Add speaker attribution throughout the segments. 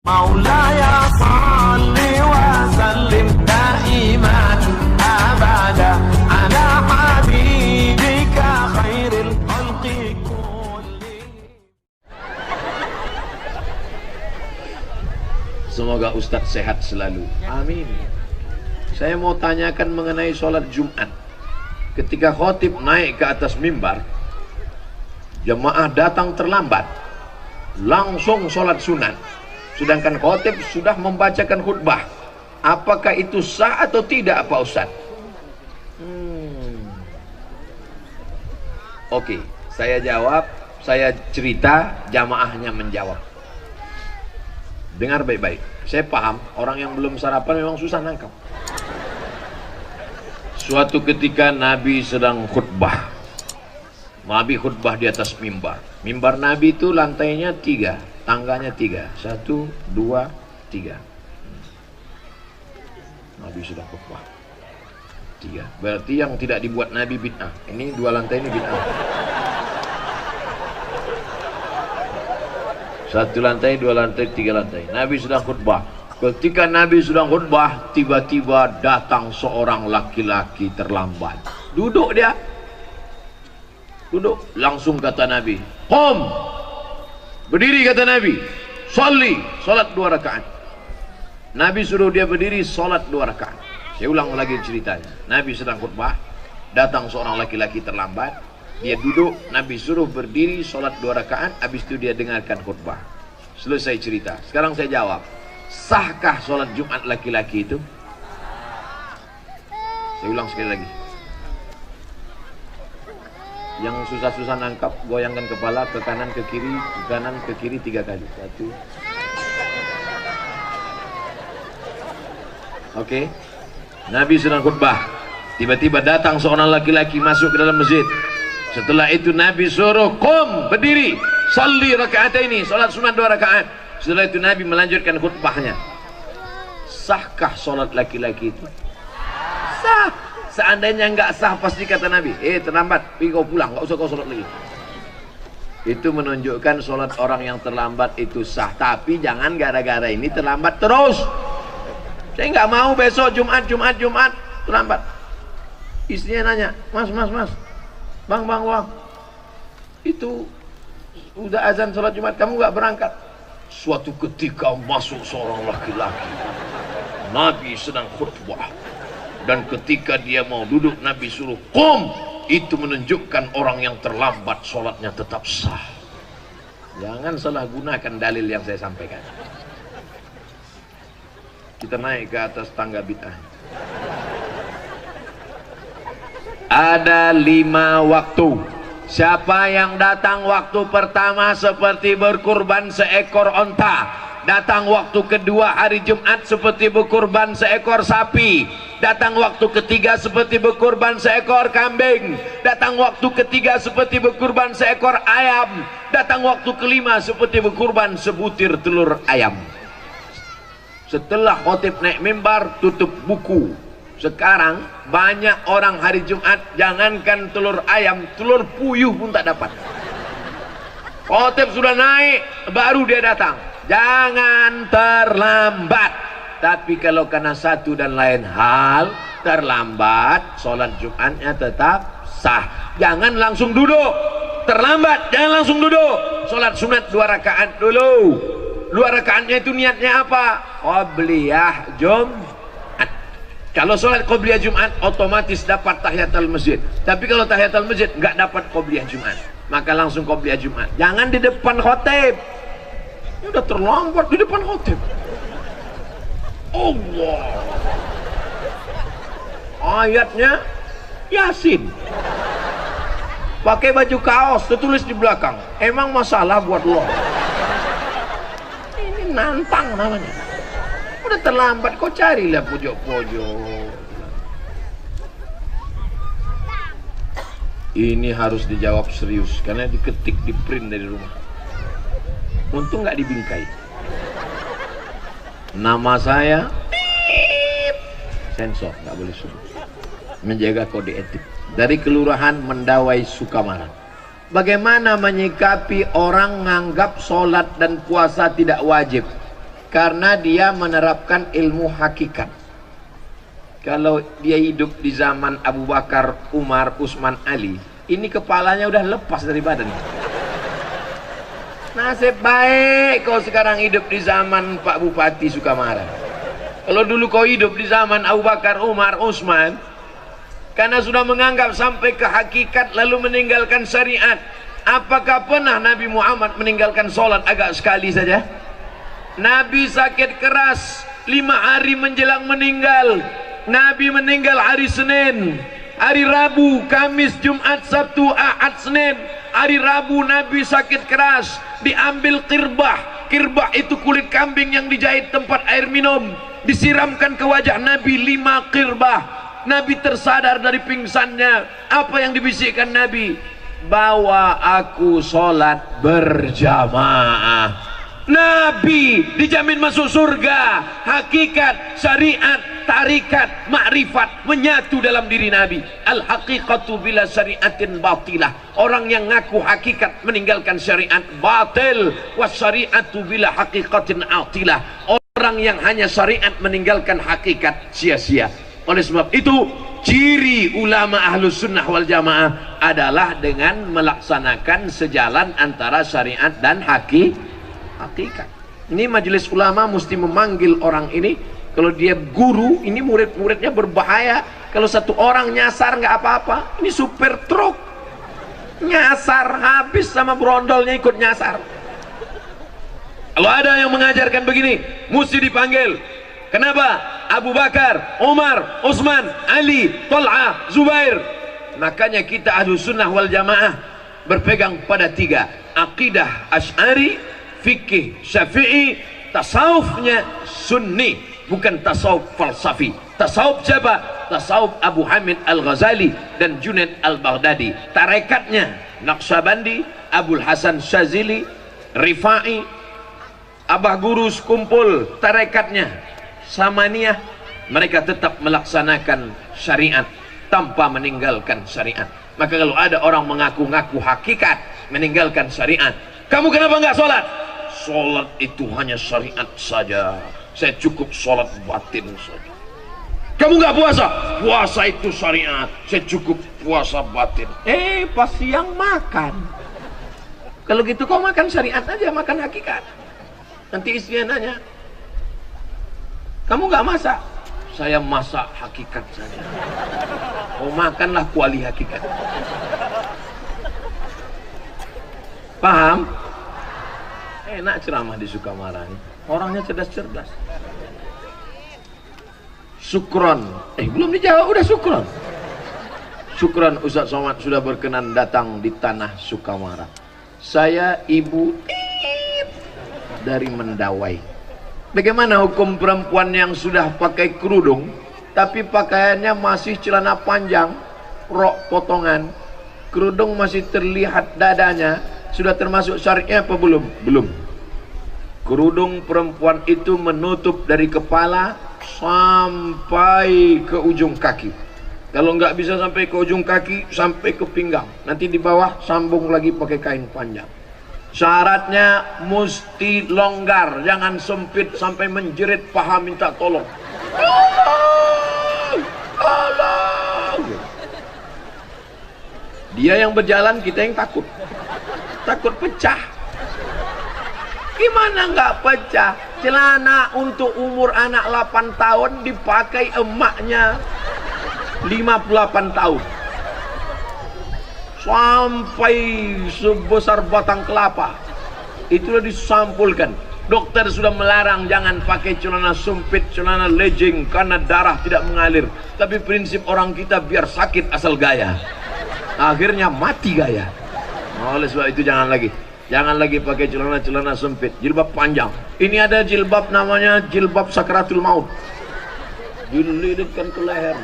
Speaker 1: مولاي صل وسلم دائما أبدا على حبيبك خير الخلق كلهم.
Speaker 2: Semoga Ustadz sehat selalu. Amin. Saya mau tanyakan mengenai sholat Jumat. Ketika khotib naik ke atas mimbar, jemaah datang terlambat, langsung sholat sunat. Sedangkan khotib sudah membacakan khutbah. Apakah itu sah atau tidak Pak Ustadz? Oke, saya jawab, saya cerita, jamaahnya menjawab. Dengar baik-baik. Saya paham, orang yang belum sarapan memang susah nangkap. Suatu ketika Nabi sedang khutbah. Nabi khutbah di atas mimbar. Mimbar Nabi itu lantainya 3, tangganya 3. 1, 2, 3. Nabi sudah khutbah 3. Berarti yang tidak dibuat Nabi bid'ah. Ini 2 lantai ini bid'ah. 1 lantai, 2 lantai, 3 lantai. Nabi sedang khutbah. Ketika Nabi sedang khutbah, tiba-tiba datang seorang laki-laki terlambat. Duduk dia. Duduk. Langsung kata Nabi, "Qum." Berdiri kata Nabi. "Sholli." Salat 2 rakaat. Nabi suruh dia berdiri, salat 2 rakaat. Saya ulang lagi ceritanya. Nabi sedang khutbah, datang seorang laki-laki terlambat. Dia duduk, Nabi suruh berdiri, salat 2 rakaat. Habis itu dia dengarkan khutbah. Selesai cerita. Sekarang saya jawab, sahkah sholat Jumat laki-laki itu? Saya ulang sekali lagi. Yang susah-susah nangkap, goyangkan kepala ke kanan ke kiri, ke kanan ke kiri 3 kali. 1. Oke. Nabi sedang khutbah. Tiba-tiba datang seorang laki-laki masuk ke dalam masjid. Setelah itu Nabi suruh, "Qum," berdiri, "Sholli raka'ataini," salat sunat 2 rakaat. Setelah itu Nabi melanjutkan khutbahnya. Sahkah sholat laki-laki itu? Sah. Seandainya enggak sah, pasti kata Nabi, terlambat, pergi kau pulang, enggak usah kau sholat lagi. Itu menunjukkan sholat orang yang terlambat itu sah. Tapi jangan gara-gara ini terlambat terus. Saya enggak mau besok Jumat terlambat. Istrinya nanya, Mas, Bang, itu udah azan sholat Jumat, kamu enggak berangkat? Suatu ketika masuk seorang laki-laki. Nabi sedang khutbah. Dan ketika dia mau duduk, Nabi suruh qum. Itu menunjukkan orang yang terlambat sholatnya tetap sah. Jangan salah gunakan dalil yang saya sampaikan. Kita naik ke atas tangga bid'ah. Ada 5 waktu. Siapa yang datang waktu pertama seperti berkurban seekor onta. Datang waktu kedua hari Jumat seperti berkurban seekor sapi. Datang waktu ketiga seperti berkurban seekor kambing. Datang waktu ketiga seperti berkurban seekor ayam. Datang waktu kelima seperti berkurban sebutir telur ayam. Setelah khotib naik mimbar, tutup buku. Sekarang banyak orang hari Jumat, jangankan telur ayam, telur puyuh pun tak dapat. Khotib sudah naik, baru dia datang. Jangan terlambat. Tapi kalau karena satu dan lain hal terlambat, sholat Jumatnya tetap sah. Jangan langsung duduk. Terlambat, jangan langsung duduk. Sholat sunat 2 rakaat dulu. 2 rakaatnya itu niatnya apa? Qobliyah Jumat. Kalau sholat qobliyah Jumat otomatis dapat tahiyatul masjid. Tapi kalau tahiyatul masjid nggak dapat qobliyah Jumat, maka langsung qobliyah Jumat. Jangan di depan khotib. Ini udah terlambat di depan khotib. Allah. Ayatnya Yasin. Pakai baju kaos, tertulis di belakang. Emang masalah buat lo? Ini nantang namanya. Udah terlambat, kau carilah pojok-pojok. Ini harus dijawab serius karena diketik, di print dari rumah. Untung nggak dibingkai. Nama saya sensor, nggak boleh sebut. Menjaga kode etik. Dari Kelurahan Mendawai, Sukamaran. Bagaimana menyikapi orang nganggap sholat dan puasa tidak wajib? Karena dia menerapkan ilmu hakikat. Kalau dia hidup di zaman Abu Bakar, Umar, Utsman, Ali, ini kepalanya udah lepas dari badan. Nasib baik kau sekarang hidup di zaman Pak Bupati Sukamara. Kalau dulu kau hidup di zaman Abu Bakar, Umar, Utsman, karena sudah menganggap sampai ke hakikat lalu meninggalkan syariat. Apakah pernah Nabi Muhammad meninggalkan sholat agak sekali saja? Nabi sakit keras 5 hari menjelang meninggal. Nabi meninggal hari Senin, hari Rabu, Kamis, Jumat, Sabtu, Ahad, Senin. Hari Rabu Nabi sakit keras, diambil kirbah. Kirbah itu kulit kambing yang dijahit tempat air minum, disiramkan ke wajah Nabi 5 kirbah. Nabi tersadar dari pingsannya. Apa yang dibisikkan Nabi? Bawa aku sholat berjamaah. Nabi dijamin masuk surga. Hakikat, syariat, tarikat, makrifat menyatu dalam diri Nabi. Al-haqiqatu bila syariatin batilah. Orang yang ngaku hakikat meninggalkan syariat batil. Was syariatu bila haqiqatin atilah. Orang yang hanya syariat meninggalkan hakikat sia-sia. Oleh sebab itu, ciri ulama ahlus sunnah wal jamaah adalah dengan melaksanakan sejalan antara syariat dan hakikat. Ini majelis ulama mesti memanggil orang ini. Kalau dia guru, ini murid-muridnya berbahaya. Kalau satu orang nyasar nggak apa-apa. Ini supir truk nyasar, habis sama brondolnya ikut nyasar. Kalau ada yang mengajarkan begini, mesti dipanggil. Kenapa? Abu Bakar, Umar, Utsman, Ali, Thal'ah, Zubair. Makanya kita ahlus sunnah wal jamaah berpegang pada 3: akidah Asy'ari, fikih Syafi'i, tasawufnya Sunni, bukan tasawuf falsafi. Tasawuf siapa? Tasawuf Abu Hamid Al-Ghazali dan Junaid Al-Baghdadi. Tarekatnya Naqsyabandi, Abul Hasan Syazili, Rifai, Abah Guru kumpul tarekatnya Samaniyah. Mereka tetap melaksanakan syariat tanpa meninggalkan syariat. Maka kalau ada orang mengaku-ngaku hakikat meninggalkan syariat, kamu kenapa nggak sholat? Sholat itu hanya syariat saja, saya cukup sholat batin saja. Kamu nggak puasa? Puasa itu syariat, saya cukup puasa batin. Pas siang makan. Kalau gitu kau makan syariat aja, makan hakikat. Nanti istrinya nanya, kamu nggak masak? Saya masak hakikat saja. Kau makanlah kuali hakikat. Paham? Enak ceramah di Sukamara ini. Orangnya cerdas-cerdas. Syukron. Belum dijawab udah syukron. Syukron Ustaz Somad sudah berkenan datang di tanah Sukamara. Saya Ibu dari Mendawai. Bagaimana hukum perempuan yang sudah pakai kerudung tapi pakaiannya masih celana panjang, rok potongan, kerudung masih terlihat dadanya, sudah termasuk syariatnya apa belum? Belum. Kerudung perempuan itu menutup dari kepala sampai ke ujung kaki. Kalau nggak bisa sampai ke ujung kaki, sampai ke pinggang. Nanti di bawah sambung lagi pakai kain panjang. Syaratnya mesti longgar, jangan sempit sampai menjerit paha minta tolong. Tolong. Dia yang berjalan, kita yang takut. Takut pecah. Gimana nggak pecah? Celana untuk umur anak 8 tahun dipakai emaknya 58 tahun. Sampai sebesar batang kelapa. Itulah disampulkan. Dokter sudah melarang jangan pakai celana sempit, celana legging karena darah tidak mengalir. Tapi prinsip orang kita biar sakit asal gaya. Akhirnya mati gaya. Oleh sebab itu jangan lagi pakai celana sempit, jilbab panjang. Ini ada jilbab namanya jilbab sakratul maut. Dililitkan ke leher.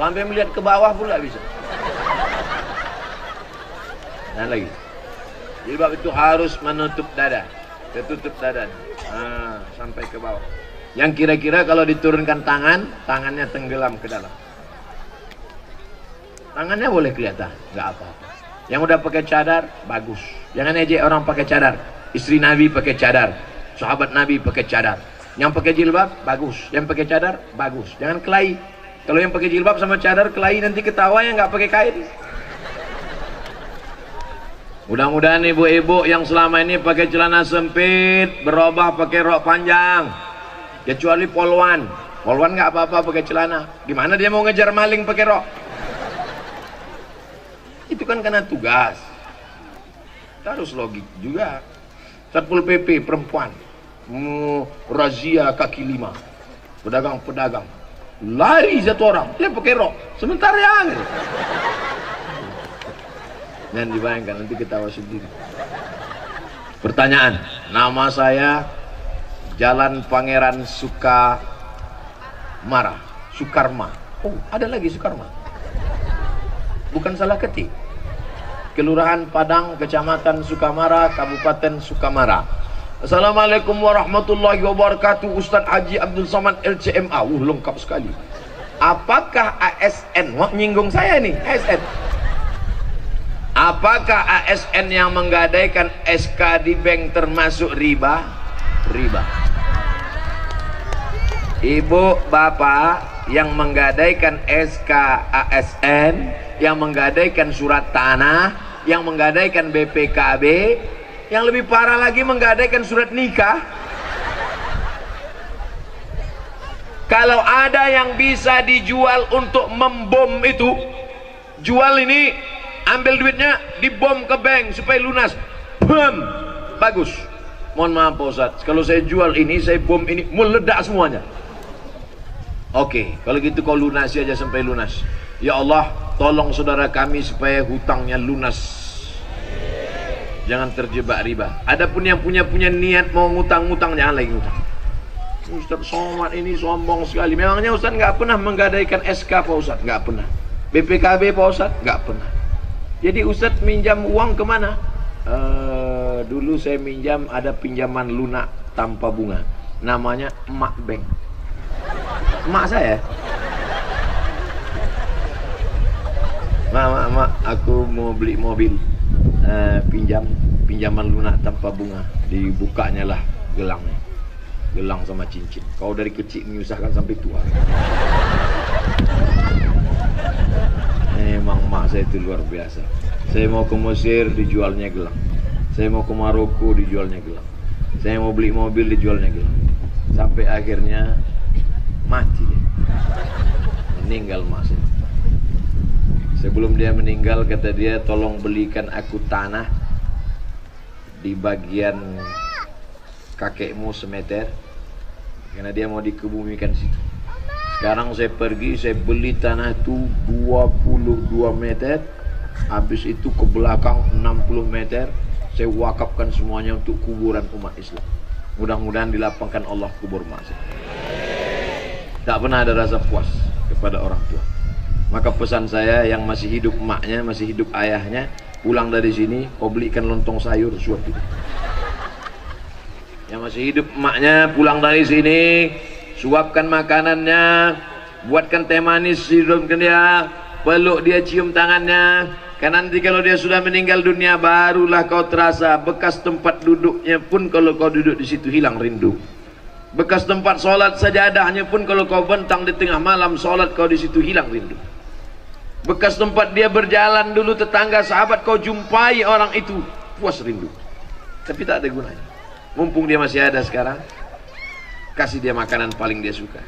Speaker 2: Sampai melihat ke bawah pun nggak bisa. Dan lagi, jilbab itu harus menutup dada, ketutup dada, sampai ke bawah. Yang kira-kira kalau diturunkan tangannya tenggelam ke dalam. Tangannya boleh kelihatan, nggak apa-apa. Yang udah pakai cadar, bagus. Jangan ejek orang pakai cadar. Istri Nabi pakai cadar, sahabat Nabi pakai cadar. Yang pakai jilbab, bagus. Yang pakai cadar, bagus. Jangan kelahi. Kalau yang pakai jilbab sama cadar kelahi, nanti ketawa yang nggak pakai kain. Mudah-mudahan ibu-ibu yang selama ini pakai celana sempit berubah pakai rok panjang. Kecuali polwan. Polwan nggak apa-apa pakai celana. Gimana dia mau ngejar maling pakai rok? Itu kan karena tugas. Harus logik juga. Satpol PP perempuan razia kaki lima, pedagang-pedagang, lari satu orang, dia pakai rok, sementara yang jangan dibayangkan, nanti ketawa sendiri. Pertanyaan, nama saya Jalan Pangeran Sukarma. Oh, ada lagi Sukarma, bukan salah ketik. Kelurahan Padang, Kecamatan Sukamara, Kabupaten Sukamara. Assalamualaikum warahmatullahi wabarakatuh. Ustadz Haji Abdul Somad LCMA. Lengkap sekali. Apakah ASN? Wah, nyinggung saya nih, ASN. Apakah ASN yang menggadaikan SK di bank termasuk riba? Riba. Ibu, bapak yang menggadaikan SK ASN, yang menggadaikan surat tanah, yang menggadaikan BPKB, yang lebih parah lagi menggadaikan surat nikah. Kalau ada yang bisa dijual untuk membom itu, jual ini, ambil duitnya, dibom ke bank supaya lunas. Bom, bagus. Mohon maaf Pak Ustadz, kalau saya jual ini, saya bom ini, meledak semuanya. Oke, kalau gitu kau lunasi aja sampai lunas. Ya Allah, tolong saudara kami supaya hutangnya lunas, jangan terjebak riba. Adapun yang punya niat mau ngutang-ngutang, jangan lagi ngutang. Ustadz Somad ini sombong sekali. Memangnya Ustadz nggak pernah menggadaikan SK Pak Ustadz? Nggak pernah. BPKB Pak Ustadz? Nggak pernah. Jadi Ustadz minjam uang kemana? Dulu saya minjam, ada pinjaman lunak tanpa bunga, namanya Emak Bank. Emak saya, Mak, aku mau beli mobil, pinjaman lunak tanpa bunga. Dibukanya lah gelang sama cincin. Kau dari kecil menyusahkan sampai tua. Emang mak saya itu luar biasa. Saya mau ke Mesir, dijualnya gelang. Saya mau ke Maroko, dijualnya gelang. Saya mau beli mobil, dijualnya gelang. Sampai akhirnya mati dia. Meninggal mak saya. Sebelum dia meninggal, kata dia, tolong belikan aku tanah di bagian kakekmu semeter, karena dia mau dikebumikan situ. Sekarang saya pergi, saya beli tanah itu 22 meter, habis itu ke belakang 60 meter, saya wakafkan semuanya untuk kuburan umat Islam. Mudah-mudahan dilapangkan Allah kubur mak saya. Tak pernah ada rasa puas kepada orang tua. Maka pesan saya, yang masih hidup emaknya, masih hidup ayahnya, pulang dari sini, kau belikan lontong sayur suap itu. Yang masih hidup emaknya, pulang dari sini, suapkan makanannya, buatkan teh manis, hidupkan dia, peluk dia, cium tangannya. Karena nanti kalau dia sudah meninggal dunia, barulah kau terasa bekas tempat duduknya pun, kalau kau duduk di situ hilang rindu. Bekas tempat sholat sajadahnya pun, kalau kau bentang di tengah malam sholat, kau di situ hilang rindu. Bekas tempat dia berjalan dulu, tetangga sahabat kau jumpai orang itu, puas rindu. Tapi tak ada gunanya. Mumpung dia masih ada sekarang, kasih dia makanan paling dia suka,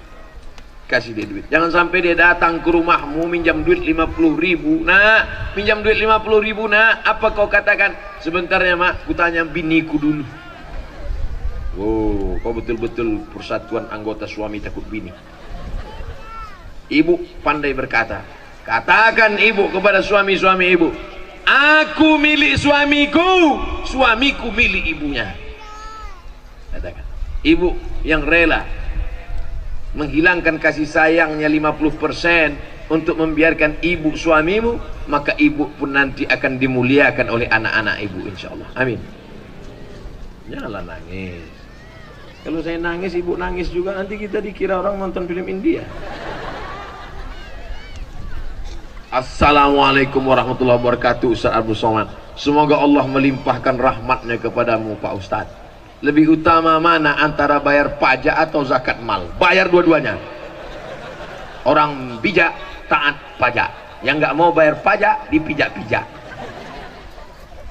Speaker 2: kasih dia duit. Jangan sampai dia datang ke rumahmu minjam duit 50.000. Nah, minjam duit 50.000, nah, apa kau katakan? Sebentar ya mak, ku tanya biniku dulu. Wow, kau betul-betul persatuan anggota suami takut bini. Ibu pandai berkata. Katakan ibu kepada suami-suami ibu, aku milik suamiku, suamiku milik ibunya. Katakan, ibu yang rela menghilangkan kasih sayangnya 50% untuk membiarkan ibu suamimu, maka ibu pun nanti akan dimuliakan oleh anak-anak ibu, insyaallah. Amin. Janganlah nangis. Kalau saya nangis, ibu nangis juga, nanti kita dikira orang nonton film India. Assalamualaikum warahmatullahi wabarakatuh. Ustaz Abdul Somad, semoga Allah melimpahkan rahmatnya kepadamu Pak Ustaz. Lebih utama mana antara bayar pajak atau zakat mal? Bayar dua-duanya. Orang bijak taat pajak, yang nggak mau bayar pajak dipijak-pijak.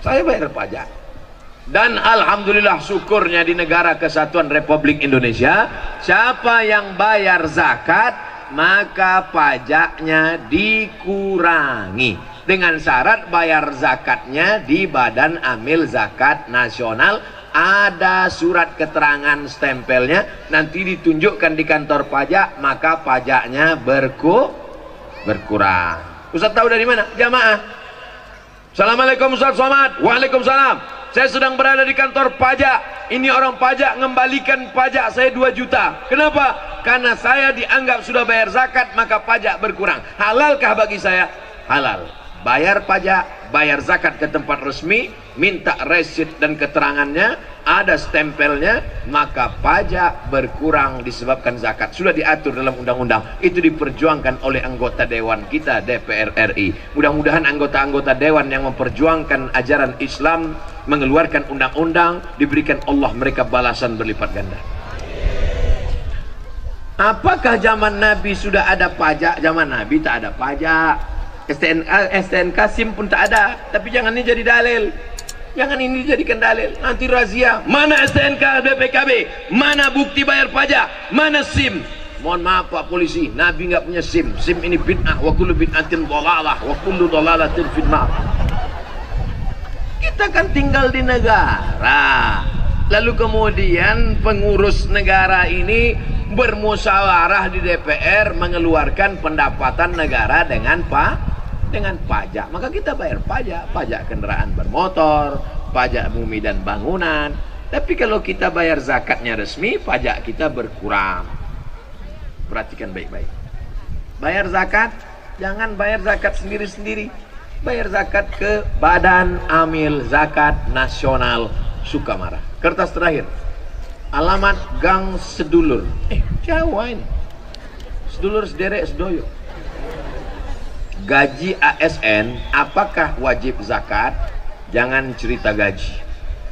Speaker 2: Saya bayar pajak, dan alhamdulillah syukurnya di negara kesatuan Republik Indonesia, siapa yang bayar zakat maka pajaknya dikurangi, dengan syarat bayar zakatnya di Badan Amil Zakat Nasional. Ada surat keterangan stempelnya, nanti ditunjukkan di kantor pajak, maka pajaknya berkurang. Ustaz tahu dari mana? Jamaah. Assalamualaikum Ustaz Somad. Waalaikumsalam. Saya sedang berada di kantor pajak. Ini orang pajak ngembalikan pajak saya 2 juta. Kenapa? Karena saya dianggap sudah bayar zakat, maka pajak berkurang. Halalkah bagi saya? Halal. Bayar pajak, bayar zakat ke tempat resmi, minta resit dan keterangannya, ada stempelnya, maka pajak berkurang disebabkan zakat. Sudah diatur dalam undang-undang. Itu diperjuangkan oleh anggota dewan kita DPR RI. Mudah-mudahan anggota-anggota dewan yang memperjuangkan ajaran Islam, mengeluarkan undang-undang, diberikan Allah mereka balasan berlipat ganda. Apakah zaman Nabi sudah ada pajak? Zaman Nabi tak ada pajak. STNK, SIM pun tak ada. Tapi jangan ini jadi dalil. Jangan ini dijadikan dalil. Nanti razia. Mana STNK BPKB? Mana bukti bayar pajak? Mana SIM? Mohon maaf Pak Polisi, Nabi nggak punya SIM. SIM ini bid'ah. Wa kullu bid'atin dhalalah. Wa kullu dhalalatin finnar. Kita kan tinggal di negara. Lalu kemudian pengurus negara ini bermusyawarah di DPR mengeluarkan pendapatan negara dengan pajak. Maka kita bayar pajak kendaraan bermotor, pajak bumi dan bangunan. Tapi kalau kita bayar zakatnya resmi, pajak kita berkurang. Perhatikan baik-baik. Bayar zakat, jangan bayar zakat sendiri-sendiri. Bayar zakat ke Badan Amil Zakat Nasional Sukamara. Kertas terakhir. Alamat Gang Sedulur. Jauh ini. Sedulur sederek sedoyo. Gaji ASN apakah wajib zakat? Jangan cerita gaji,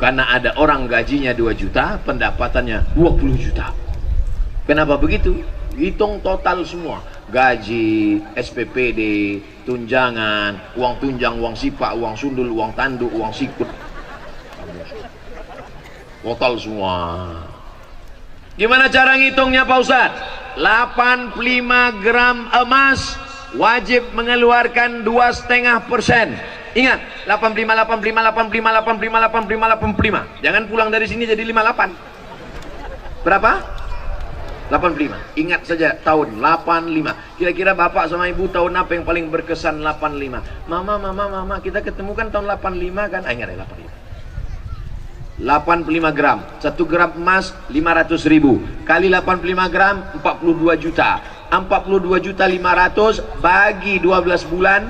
Speaker 2: karena ada orang gajinya 2 juta, pendapatannya 20 juta. Kenapa begitu? Hitung total semua, gaji, SPPD, tunjangan, uang tunjang, uang sipak, uang sundul, uang tanduk, uang sikut, total semua. Gimana cara ngitungnya Pak Ustaz? 85 gram emas wajib mengeluarkan 2,5%. Ingat, 85, 85, 85, 85, 85, 85. Jangan pulang dari sini jadi 58. Berapa? 85. Ingat saja tahun 85. Kira-kira bapak sama ibu tahun apa yang paling berkesan 85? Mama, kita ketemu kan tahun 85 kan? Ingat ya 85. 85 gram. 1 gram emas 500.000 kali 85 gram 42 juta. 42 juta 500 bagi 12 bulan.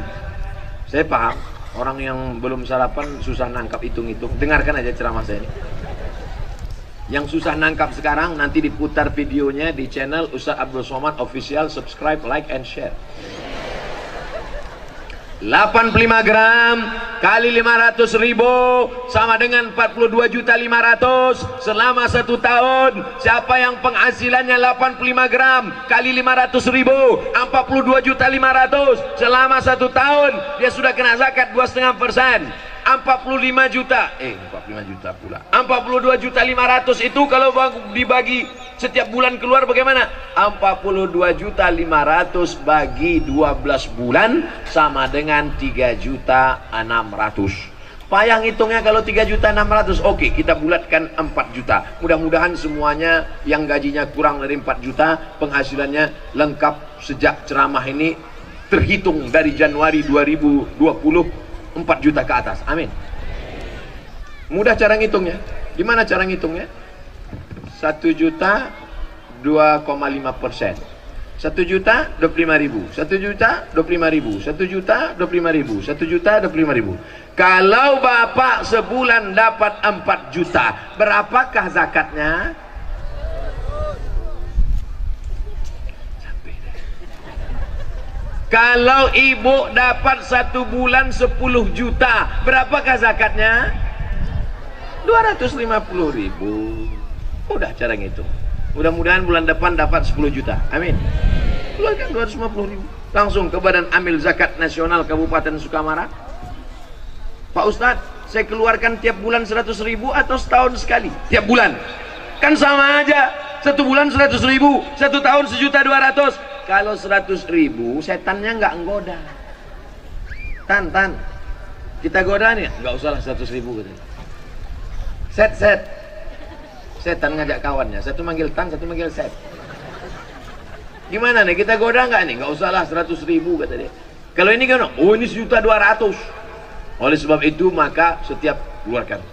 Speaker 2: Saya paham orang yang belum sarapan susah nangkap hitung-hitung. Dengarkan aja ceramah saya ini. Yang susah nangkap sekarang nanti diputar videonya di channel Ustaz Abdul Somad Official. Subscribe, like, and share. 85 gram kali 500.000 sama dengan 42.500.000 selama 1 tahun. Siapa yang penghasilannya 85 gram kali 500.000 42.500.000 selama 1 tahun, dia sudah kena zakat 2,5%. 45 juta 45 juta pula 42.500.000 itu kalau dibagi setiap bulan keluar bagaimana? 42.500.000 bagi 12 bulan sama dengan 3.600.000. Payah hitungnya kalau 3.600.000. Oke, kita bulatkan 4 juta. Mudah-mudahan semuanya yang gajinya kurang dari 4 juta penghasilannya lengkap sejak ceramah ini terhitung dari Januari 2020 4 juta ke atas. Amin. Mudah cara ngitungnya. Gimana cara ngitungnya? 1 juta 2,5%. 1 juta 25.000. 1 juta 25.000. 1 juta 25.000. 1 juta 25.000. Kalau bapak sebulan dapat 4 juta, berapakah zakatnya? Kalau ibu dapat 1 bulan 10 juta, berapakah zakatnya? 250.000. Mudah cara ngitung. Mudah-mudahan bulan depan dapat 10 juta. Amin. Keluarkan 250.000. Langsung ke Badan Amil Zakat Nasional Kabupaten Sukamara. Pak Ustadz, saya keluarkan tiap bulan 100.000 atau setahun sekali? Tiap bulan. Kan sama aja. 1 bulan 100.000, 1 tahun 1.200.000. Kalau 100.000, setannya nggak nggoda. Tan, kita goda nih, nggak usah lah 100.000 katanya. Set. Setan ngajak kawannya, satu manggil Tan, satu manggil Set. Gimana nih, kita goda nggak nih? Nggak usah lah 100.000 kata dia. Kalau ini kan, oh ini 1.200.000. Oleh sebab itu maka setiap keluarkan.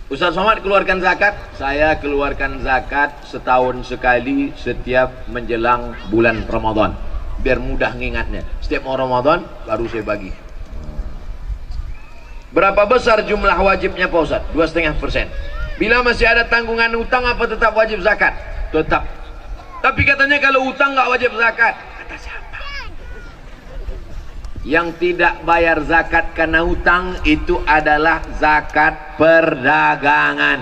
Speaker 2: Ustaz Somad keluarkan zakat, saya keluarkan zakat setahun sekali setiap menjelang bulan Ramadan. Biar mudah ngingatnya. Setiap mau Ramadan baru saya bagi. Berapa besar jumlah wajibnya Pak Ustaz? 2,5%. Bila masih ada tanggungan utang apa tetap wajib zakat? Tetap. Tapi katanya kalau utang nggak wajib zakat. Kata siapa? Yang tidak bayar zakat karena utang itu adalah zakat perdagangan.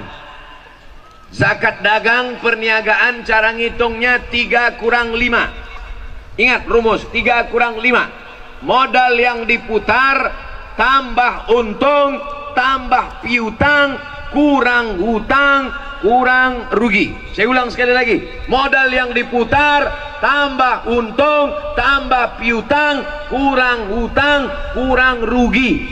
Speaker 2: Zakat dagang perniagaan cara ngitungnya 3 kurang 5. Ingat rumus 3 kurang 5. Modal yang diputar tambah untung tambah piutang kurang hutang kurang rugi. Saya ulang sekali lagi. Modal yang diputar tambah untung tambah piutang kurang hutang kurang rugi.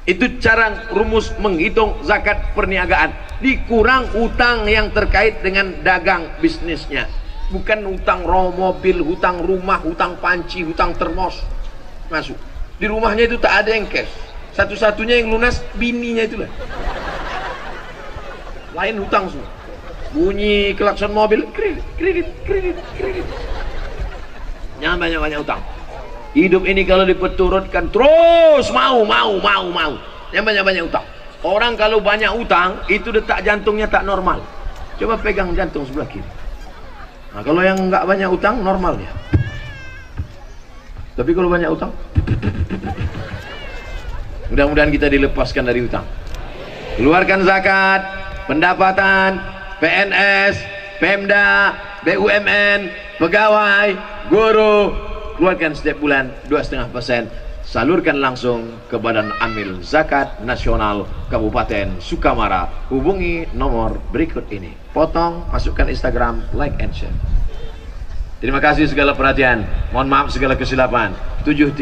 Speaker 2: Itu cara rumus menghitung zakat perniagaan. Dikurang utang yang terkait dengan dagang bisnisnya. Bukan hutang mobil, hutang rumah, hutang panci, hutang termos. Masuk. Di rumahnya itu tak ada yang cash. Satu-satunya yang lunas bininya itulah. Lain hutang semua. Bunyi klakson mobil, kredit. Jangan banyak-banyak hutang. Hidup ini kalau diperturutkan terus mau. Yang banyak-banyak utang. Orang kalau banyak utang itu detak jantungnya tak normal. Coba pegang jantung sebelah kiri. Nah, kalau yang nggak banyak utang normal ya. Tapi kalau banyak utang, mudah-mudahan kita dilepaskan dari utang. Keluarkan zakat, pendapatan, PNS, Pemda, BUMN, pegawai, guru. Keluarkan setiap bulan 2,5%. Salurkan langsung ke Badan Amil Zakat Nasional Kabupaten Sukamara. Hubungi nomor berikut ini. Potong, masukkan Instagram, like and share. Terima kasih segala perhatian. Mohon maaf segala kesilapan. 7.30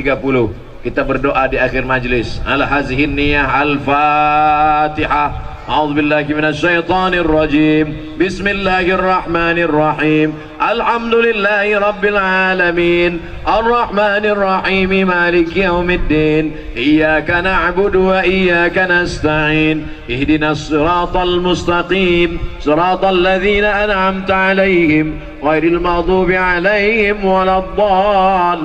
Speaker 2: kita berdoa di akhir majlis. Ala hazihin niyah al-Fatihah. أعوذ بالله من الشيطان الرجيم بسم الله الرحمن الرحيم الحمد لله رب العالمين الرحمن الرحيم مالك يوم الدين إياك نعبد وإياك نستعين اهدنا الصراط المستقيم صراط الذين أنعمت عليهم غير المغضوب عليهم ولا الضالين